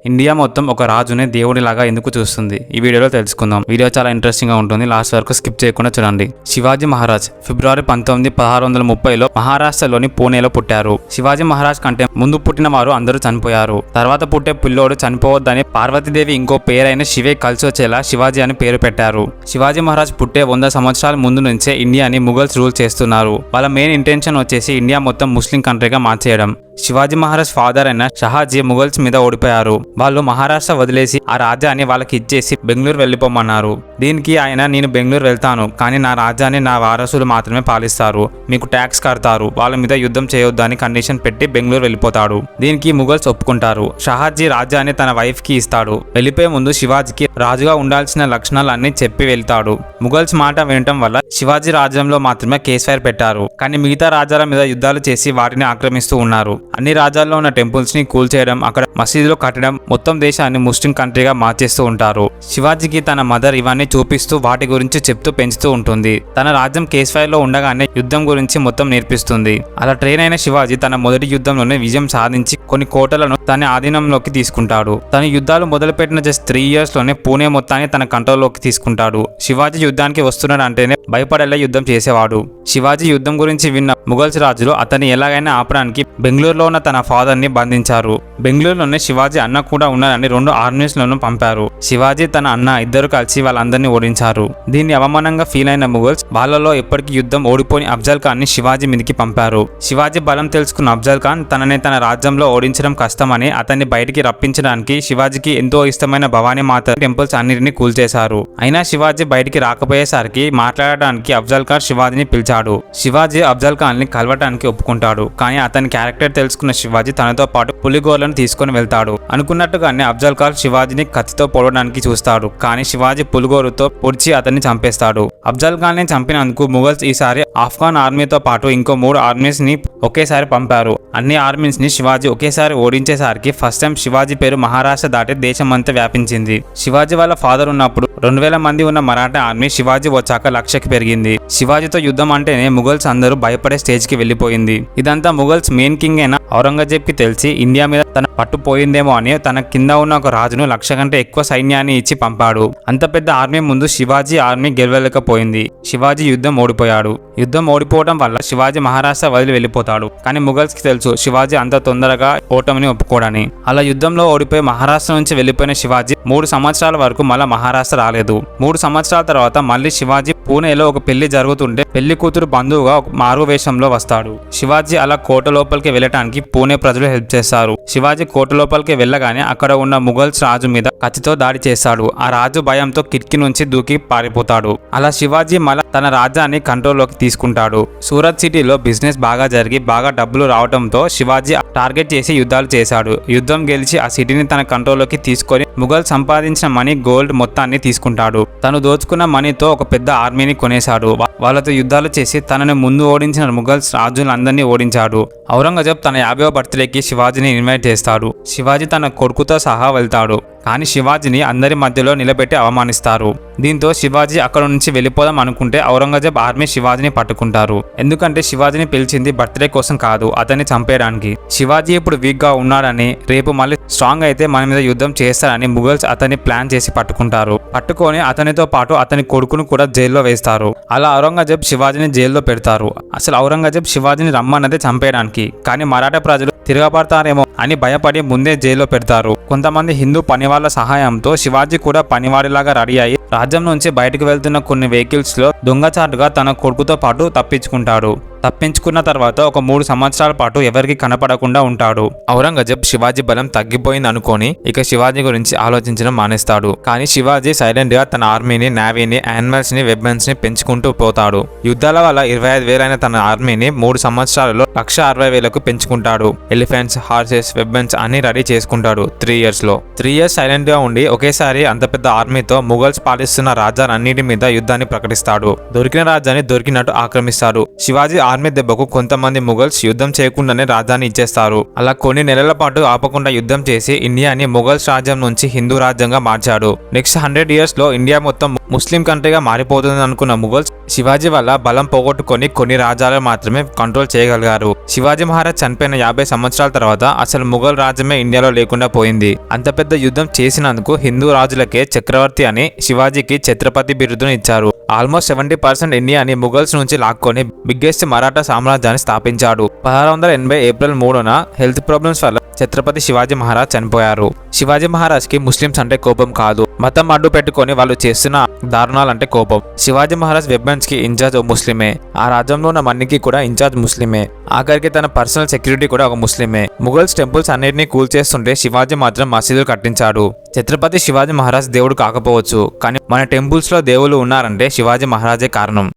India మొత్తం ఒక రాజుని దేవుడిలాగా ఎందుకు చూస్తుంది? ఈ వీడియోలో తెలుసుకుందాం. వీడియో చాలా ఇంట్రెస్టింగ్ గా ఉంటుంది. లాస్ట్ వరకు స్కిప్ చేయకుండా చూడండి. శివాజీ మహారాజ్ ఫిబ్రవరి 19, 1630లో మహారాష్ట్రలోని పూణేలో పుట్టారు. శివాజీ మహారాజ్ కంటే ముందు పుట్టిన వారు అందరూ చనిపోయారు. తర్వాత పుట్టే పిల్లోడు చనిపోవద్దని పార్వతీదేవి ఇంకో పేరైన శివే కలిసి వచ్చేలా శివాజీ అని పేరు పెట్టారు. శివాజీ మహారాజ్ పుట్టే 100 సంవత్సరాల ముందు నుంచే ఇండియాని ముఘల్స్ రూల్ చేస్తున్నారు. వాళ్ళ మెయిన్ ఇంటెన్షన్ వచ్చేసి ఇండియా మొత్తం ముస్లిం కంట్రీగా మార్చేయడం. శివాజీ మహారాజ్ ఫాదర్ అయిన షహాజీ ముఘల్స్ మీద ఓడిపోయారు. వాళ్ళు మహారాష్ట్ర వదిలేసి ఆ రాజ్యాన్ని వాళ్ళకి ఇచ్చేసి బెంగళూరు వెళ్ళిపోమన్నారు. దీనికి ఆయన, నేను బెంగళూరు వెళ్తాను, కానీ నా రాజ్యాన్ని నా వారసులు మాత్రమే పాలిస్తారు, మీకు ట్యాక్స్ కడతారు, వాళ్ళ మీద యుద్ధం చేయొద్దని కండిషన్ పెట్టి బెంగళూరు వెళ్ళిపోతాడు. దీనికి ముఘల్స్ ఒప్పుకుంటారు. షహాజీ రాజ్యాన్ని తన వైఫ్ కి ఇస్తాడు. వెళ్ళిపోయే ముందు శివాజీకి రాజుగా ఉండాల్సిన లక్షణాలన్నీ చెప్పి వెళ్తాడు. ముఘల్స్ మాట వినటం వల్ల శివాజీ రాజ్యంలో మాత్రమే కేస్ ఫైర్ పెట్టారు, కానీ మిగతా రాజ్యాల మీద యుద్ధాలు చేసి వాటిని ఆక్రమిస్తూ ఉన్నారు. అన్ని రాజ్యాల్లో ఉన్న టెంపుల్స్ ని కూల్చేయడం, అక్కడ మసీదులు కట్టడం, మొత్తం దేశాన్ని ముస్లిం కంట్రీగా మార్చేస్తూ ఉంటారు. శివాజీకి తన మదర్ ఇవన్నీ చూపిస్తూ వాటి గురించి చెప్తూ పెంచుతూ ఉంటుంది. తన రాజ్యం కేస్ ఫైర్ లో ఉండగానే యుద్ధం గురించి మొత్తం నేర్పిస్తుంది. అలా ట్రైన్ అయిన శివాజీ తన మొదటి యుద్ధంలోనే విజయం సాధించి కొన్ని కోటలను తన ఆధీనంలోకి తీసుకుంటాడు. తన యుద్ధాలు మొదలుపెట్టిన జస్ట్ 3 years లోనే పూణే మొత్తాన్ని తన కంట్రోల్లోకి తీసుకుంటాడు. శివాజీ యుద్ధానికి వస్తున్నాడు అంటేనే భయపడేలా యుద్ధం చేసేవాడు. శివాజీ యుద్ధం గురించి విన్న ముఘల్స్ రాజులు అతన్ని ఎలాగైనా ఆపడానికి బెంగళూరులో ఉన్న తన ఫాదర్ ని బంధించారు. బెంగళూరులోనే శివాజీ అన్న కూడా ఉన్నారని 2 ఆర్మీస్ లను పంపారు. శివాజీ తన అన్న ఇద్దరు కలిసి వాళ్ళందరినీ ఓడించారు. దీన్ని అవమానంగా ఫీల్ అయిన ముఘల్స్ వాళ్ళలో ఎప్పటికీ యుద్ధం ఓడిపోని అఫ్జల్ ఖాన్ ని శివాజీ మీదకి పంపారు. శివాజీ బలం తెలుసుకున్న అఫ్జల్ ఖాన్ తనని తన రాజ్యంలో ఓడించడం కష్టమని అతన్ని బయటికి రప్పించడానికి శివాజీకి ఎంతో ఇష్టమైన భవానీ మాత టెంపుల్స్ అన్నిటిని కూల్చేశారు. అయినా శివాజీ బయటికి రాకపోయేసరికి మాట్లాడడానికి అఫ్జల్ ఖాన్ శివాజీని పిలిచాడు. శివాజీ అఫ్జల్ ఖాన్ ని కలవటానికి ఒప్పుకుంటాడు. కానీ అతని క్యారెక్టర్ తెలుసుకున్న శివాజీ తనతో పాటు పులిగోర్లను తీసుకుని వెళ్తాడు. అనుకున్నట్టుగానే అఫ్జల్ ఖాన్ శివాజీని కత్తితో పొడవడానికి చూస్తాడు, కానీ శివాజీ పులిగోరుతో పొడిచి అతన్ని చంపేస్తాడు. అఫ్జల్ ఖాన్ ని చంపినందుకు ముఘల్స్ ఈసారి ఆఫ్ఘాన్ ఆర్మీతో పాటు ఇంకో 3 ఆర్మీస్ ని ఒకేసారి పంపారు. అన్ని ఆర్మీస్ ని శివాజీ ఒకేసారి ఓడించేసరికి ఫస్ట్ టైం శివాజీ పేరు మహారాష్ట్ర దాటి దేశమంతా వ్యాపించింది. శివాజీ వాళ్ళ ఫాదర్ ఉన్నప్పుడు 2000 మంది ఉన్న మరాఠా ఆర్మీ శివాజీ వచ్చాక 1,00,000కి పెరిగింది. శివాజీతో యుద్ధం అంటేనే ముఘల్స్ అందరూ భయపడే స్టేజ్ కి వెళ్లిపోయింది. ఇదంతా ముఘల్స్ మెయిన్ కింగ్ అయిన ఔరంగజేబ్ కి తెలిసి ఇండియా మీద తన పట్టు పోయిందేమో అని తన కింద ఉన్న ఒక రాజును 1,00,000 కంటే ఎక్కువ సైన్యాన్ని ఇచ్చి పంపాడు. అంత పెద్ద ఆర్మీ ముందు శివాజీ ఆర్మీ గెలవలేకపోయింది. శివాజీ యుద్ధం ఓడిపోయాడు. యుద్ధం ఓడిపోవడం వల్ల శివాజీ మహారాష్ట్ర వదిలి వెళ్ళిపోతాడు. కానీ ముఘల్స్ కి తెలుసు శివాజీ అంత తొందరగా ఓటమిని ఒప్పుకోడని. అలా యుద్ధంలో ఓడిపోయి మహారాష్ట్ర నుంచి వెళ్లిపోయిన శివాజీ 3 సంవత్సరాల వరకు మళ్ళా మహారాష్ట్ర రాలేదు. 3 సంవత్సరాల తర్వాత మళ్ళీ శివాజీ పూణేలో ఒక పెళ్లి జరుగుతుంటే పెళ్లి కూతురు బంధువుగా ఒక మారు వేషంలో వస్తాడు. శివాజీ అలా కోట లోపలికి వెళ్ళటానికి పూణే ప్రజలు హెల్ప్ చేస్తారు. శివాజీ కోట లోపలికి వెళ్ళగానే అక్కడ ఉన్న ముఘల్స్ రాజు మీద కత్తితో దాడి చేస్తాడు. ఆ రాజు భయంతో కిటికీ నుంచి దూకి పారిపోతాడు. అలా శివాజీ మళ్ళా తన రాజ్యాన్ని కంట్రోల్లోకి తీసుకుంటాడు. సూరత్ సిటీలో బిజినెస్ బాగా జరిగి బాగా డబ్బులు రావడంతో శివాజీ టార్గెట్ చేసి యుద్ధాలు చేశాడు. యుద్ధం గెలిచి ఆ సిటీని తన కంట్రోల్లోకి తీసుకొని ముఘల్ సంపాదించిన మనీ, గోల్డ్ మొత్తాన్ని తీసుకుంటాడు. తను దోచుకున్న మనీతో ఒక పెద్ద ఆర్మీని కొనేశాడు. వాళ్ళతో యుద్ధాలు చేసి తనని ముందు ఓడించిన ముఘల్స్ రాజులందరినీ ఓడించాడు. ఔరంగజేబ్ తన 50వ బర్త్డేకి శివాజీని ఇన్వైట్ చేస్తాడు. శివాజీ తన కొడుకుతో సహా వెళ్తాడు. కానీ శివాజీని అందరి మధ్యలో నిలబెట్టి అవమానిస్తారు. దీంతో శివాజీ అక్కడ నుంచి వెళ్ళిపోదాం అనుకుంటే ఔరంగజేబ్ ఆర్మీ శివాజీని పట్టుకుంటారు. ఎందుకంటే శివాజీని పిలిచింది బర్త్డే కోసం కాదు, అతన్ని చంపేయడానికి. శివాజీ ఇప్పుడు వీక్ గా ఉన్నాడని, రేపు మళ్ళీ స్ట్రాంగ్ అయితే మన మీద యుద్ధం చేస్తారని ముఘల్స్ అతన్ని ప్లాన్ చేసి పట్టుకుంటారు. పట్టుకొని అతనితో పాటు అతని కొడుకును కూడా జైల్లో వేస్తారు. అలా ఔరంగజేబ్ శివాజీని జైల్లో పెడతారు. అసలు ఔరంగజేబ్ శివాజీని రమ్మన్నదే చంపేయడానికి, కానీ మరాఠా ప్రజలు తిరగబడతారేమో అని భయపడి ముందే జైల్లో పెడతారు. కొంతమంది హిందూ పనివాళ్ల సహాయంతో శివాజీ కూడా పనివాడిలాగా రెడీ అయ్యి రాజ్యం నుంచి బయటకు వెళ్తున్న కొన్ని వెహికల్స్ లో దొంగచాటుగా తన కొడుకుతో పాటు తప్పించుకుంటాడు. తప్పించుకున్న తర్వాత ఒక 3 సంవత్సరాల పాటు ఎవరికి కనపడకుండా ఉంటాడు. ఔరంగజేబ్ శివాజీ బలం తగ్గిపోయింది అనుకోని ఇక శివాజీ గురించి ఆలోచించడం మానేస్తాడు. కానీ శివాజీ సైలెంట్ గా తన ఆర్మీని, నేవీని, యానిమల్స్ ని, వెపన్స్ ని పెంచుకుంటూ పోతాడు. యుద్ధాల వల్ల 25,000 అయిన తన ఆర్మీని 3 సంవత్సరాలలో 1,60,000కు పెంచుకుంటాడు. ఎలిఫెంట్స్, హార్సెస్, వెపన్స్ అన్ని రెడీ చేసుకుంటాడు 3 years లో. 3 years సైలెంట్ గా ఉండి ఒకేసారి అంత పెద్ద ఆర్మీతో ముఘల్స్ పాలిస్తున్న రాజ్యాలన్నిటి మీద యుద్ధాన్ని ప్రకటిస్తాడు. దొరికిన రాజ్యాన్ని దొరికినట్టు ఆక్రమిస్తాడు. శివాజీ ఆర్మీ దెబ్బకు కొంతమంది ముఘల్స్ యుద్ధం చేయకుండానే రాజధాని ఇచ్చేస్తారు. అలా కొన్ని నెలల పాటు ఆపకుండా యుద్ధం చేసి ఇండియాని ముఘల్స్ రాజ్యం నుంచి హిందూ రాజ్యంగా మార్చాడు. నెక్స్ట్ 100 years లో ఇండియా మొత్తం ముస్లిం కంట్రీగా మారిపోతుంది అనుకున్న ముఘల్స్ శివాజీ వల్ల బలం పోగొట్టుకొని కొన్ని రాజ్యాలు మాత్రమే కంట్రోల్ చేయగలిగారు. శివాజీ మహారాజ్ చనిపోయిన 50 సంవత్సరాల తర్వాత అసలు ముఘల్ రాజ్యమే ఇండియాలో లేకుండా పోయింది. అంత పెద్ద యుద్ధం చేసినందుకు హిందూ రాజులకే చక్రవర్తి అని శివాజీకి ఛత్రపతి బిరుదును ఇచ్చారు. ఆల్మోస్ట్ 70% ఇండియాని ముఘల్స్ నుంచి లాక్కొని బిగ్గెస్ట్ మరాఠా సామ్రాజ్యాన్ని స్థాపించాడు. 1680 ఏప్రిల్ 3న హెల్త్ ప్రాబ్లమ్స్ వల్ల ఛత్రపతి శివాజీ మహారాజ్ చనిపోయారు. శివాజీ మహారాజ్ కి ముస్లిమ్స్ అంటే కోపం కాదు, మతం అడ్డు పెట్టుకొని వాళ్ళు చేస్తున్న దారుణాలంటే కోపం. శివాజీ మహారాజ్ వెపన్స్ కి ఇన్ఛార్జ్ ఓ ముస్లిమే, ఆ రాజ్యంలో ఉన్న మన్నికి కూడా ఇన్ఛార్జ్ ముస్లిమే, ఆఖరికి తన పర్సనల్ సెక్యూరిటీ కూడా ఒక ముస్లిమే. ముఘల్స్ టెంపుల్స్ అన్నిటినీ కూల్చేస్తుంటే శివాజీ మాత్రం మసీదులు కట్టించాడు. ఛత్రపతి శివాజీ మహారాజ్ దేవుడు కాకపోవచ్చు, కానీ మన టెంపుల్స్ లో దేవుళ్ళు ఉన్నారంటే శివాజీ మహారాజే కారణం.